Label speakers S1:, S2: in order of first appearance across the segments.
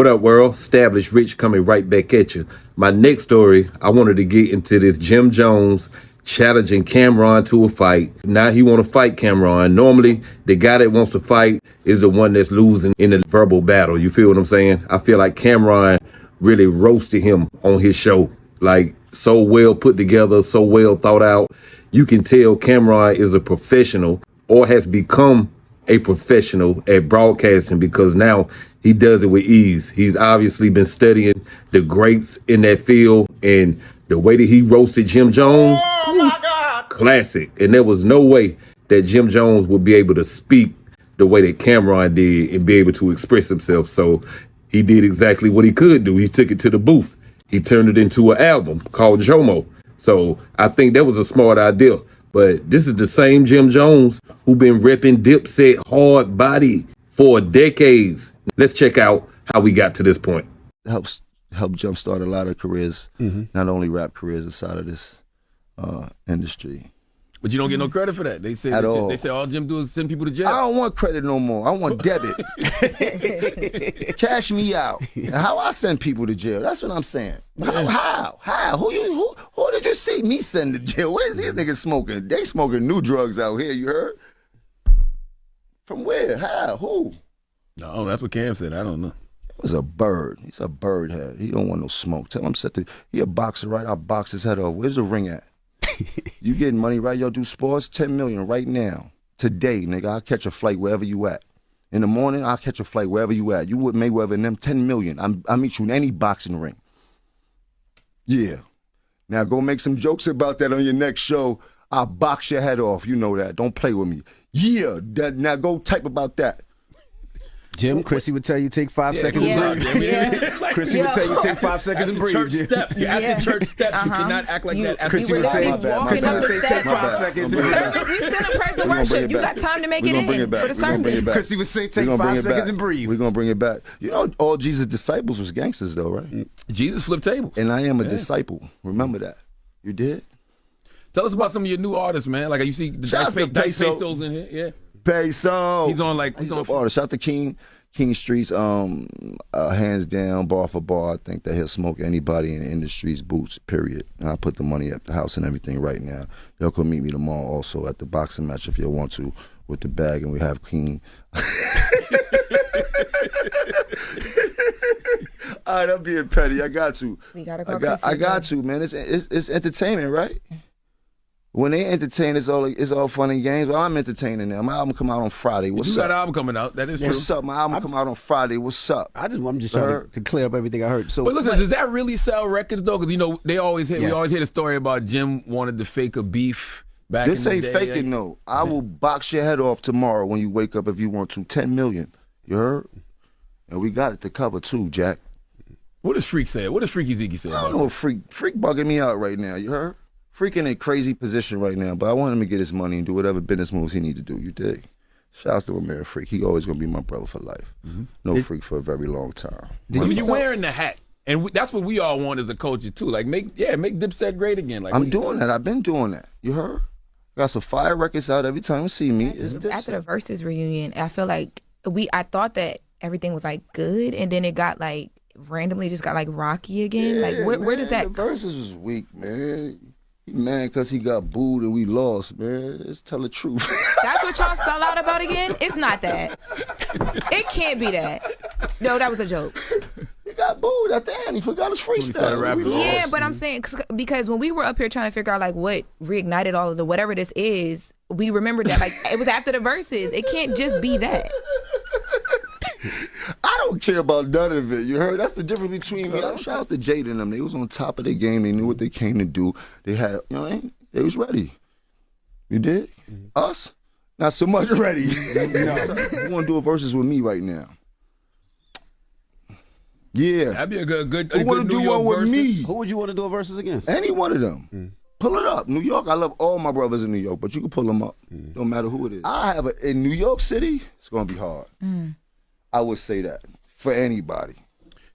S1: What up, world? Established Rich coming right back at you. My next story, I wanted to get into this Jim Jones challenging Camron to a fight. Now he want to fight Camron. Normally, the guy that wants to fight is the one that's losing in the verbal battle. You feel what I'm saying? I feel like Camron really roasted him on his show. Like, so well put together, so well thought out. You can tell Camron is a professional or has become a professional at broadcasting because now he does it with ease. He's obviously been studying the greats in that field, and the way that he roasted Jim Jones, oh my God, classic. And there was no way that Jim Jones would be able to speak the way that Camron did and be able to express himself. So he did exactly what he could do. He took it to the booth. He turned it into an album called Jomo. So I think that was a smart idea. But this is the same Jim Jones who been repping Dipset hard body for decades. Let's check out how we got to this point.
S2: Help jumpstart a lot of careers, not only rap careers inside of this industry.
S3: But you don't get no credit for that. They say they say all Jim do is send people to jail.
S2: I don't want credit no more. I want debit. Cash me out. How I send people to jail? That's what I'm saying. How? Who did you see me send to jail? What is these niggas smoking? They smoking new drugs out here. You heard? From where? How? Who?
S3: No, that's what Cam said. I don't know.
S2: He was a bird. He's a bird head. He don't want no smoke. Tell him he a boxer, right? I'll box his head off. Where's the ring at? You getting money, right? Yo, do sports, 10 million right now. Today, nigga, I'll catch a flight wherever you at. In the morning, I'll catch a flight wherever you at. You with Mayweather and them, 10 million. I'll meet you in any boxing ring. Yeah. Now go make some jokes about that on your next show. I'll box your head off. You know that. Don't play with me. Yeah. Now go type about that.
S4: Jim, Chrissy would tell you take 5 seconds and breathe. Chrissy would tell you take 5 seconds and breathe.
S3: Church steps. You're at the church steps. You cannot act like that.
S4: Chrissy would say take 5 seconds and breathe.
S5: Service, we still in praise and worship. You got time to make it in for the sermon.
S4: Chrissy would say take 5 seconds and breathe.
S2: We're going to bring it back. You know, all Jesus' disciples was gangsters though, right?
S3: Jesus flipped tables.
S2: And I am a disciple. Remember that. You did?
S3: Tell us about some of your new artists, man. Like you see the Dice Pesos in here. Yeah.
S2: Peso.
S3: He's on
S2: artist. Shout out to King Streets, hands down, bar for bar. I think that he'll smoke anybody in the industry's boots, period. And I put the money at the house and everything right now. Y'all come meet me tomorrow also at the boxing match if you want to with the bag, and we have King. All right, I'm being petty. I got to.
S5: We gotta go.
S2: I got to, man. It's entertainment, right? When they entertain, it's all fun and games. Well, I'm entertaining them. My album come out on Friday. What's up?
S3: You got an album coming out. That is true.
S2: What's up? My album come out on Friday. What's up?
S4: I'm just trying to clear up everything I heard. So,
S3: but listen, does that really sell records though? Because you know we always hear the story about Jim wanted to fake a beef back in the day.
S2: This ain't faking though. I will box your head off tomorrow when you wake up if you want to. 10 million. You heard? And we got it to cover too, Jack.
S3: What does Freak say? What does Freaky Ziggy say?
S2: I don't know. Freak bugging me out right now. You heard? Freak in a crazy position right now, but I want him to get his money and do whatever business moves he need to do. You dig? Shouts to American Freak. He always gonna be my brother for life. No Freak for a very long time.
S3: You're wearing the hat, and that's what we all want as a culture too. Like make Dipset great again. Like
S2: I'm doing that. I've been doing that. You heard? Got some fire records out every time you see me.
S5: After the Versus reunion, I feel like I thought that everything was like good, and then it got like randomly just got like rocky again.
S2: Yeah,
S5: like where does that?
S2: The Versus was weak, man. Man, because he got booed and we lost, man. Let's tell the truth.
S5: That's what y'all fell out about again? It's not that. It can't be that. No, that was a joke.
S2: He got booed at the end. He forgot his freestyle.
S5: Yeah, but I'm saying, because when we were up here trying to figure out like what reignited all of the whatever this is, we remembered that like it was after the Verses. It can't just be that.
S2: I don't care about none of it. You heard? That's the difference between me. Shout out to Jade and them. They was on top of their game. They knew what they came to do. They had, you know what I mean? They was ready. You did? Us? Not so much ready. You want to do a versus with me right now? Yeah.
S3: That'd be a good
S2: Who want to do one with me?
S4: Who would you want to do a versus against?
S2: Any one of them. Pull it up. New York, I love all my brothers in New York, but you can pull them up. Don't matter who it is. In New York City, it's going to be hard. I would say that for anybody.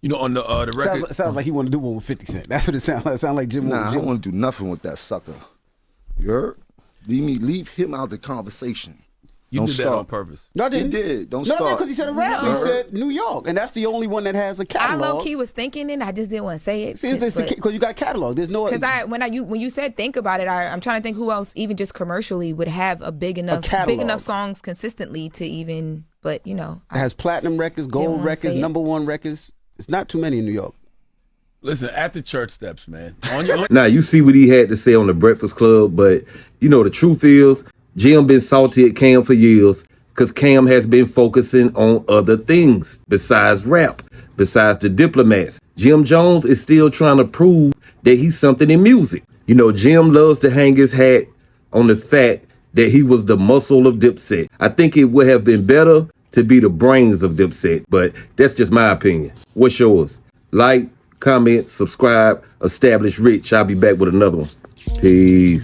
S3: You know, on the record,
S4: sounds like he want to do one with 50 Cent. That's what it sounds like. It sounds like Jim.
S2: Nah, I don't want to do nothing with that sucker. You heard? Leave him out the conversation.
S3: You
S2: Don't
S3: did that
S2: start.
S3: on purpose.
S4: No, I
S2: He
S4: didn't.
S2: did. Don't
S4: No,
S2: start.
S4: because he said a rapper. He
S5: No.
S4: said New York, and that's the only one that has a
S5: I
S4: catalog.
S5: low key was thinking it. I just didn't want to say it.
S4: See, it's because you got a catalog. There's no.
S5: Because when you said think about it, I'm trying to think who else even just commercially would have a big enough
S4: catalog.
S5: songs consistently to even. But
S4: It has platinum records, gold
S5: wanna
S4: records,
S5: say it.
S4: #1 records. It's not too many in New York.
S3: Listen, at the church steps, man. On your
S1: Now, you see what he had to say on the Breakfast Club, but, the truth is, Jim been salty at Cam for years because Cam has been focusing on other things besides rap, besides the Diplomats. Jim Jones is still trying to prove that he's something in music. Jim loves to hang his hat on the fact that he was the muscle of Dipset. I think it would have been better to be the brains of Dipset, but that's just my opinion. What's yours? Like, comment, subscribe, establish Rich. I'll be back with another one. Peace.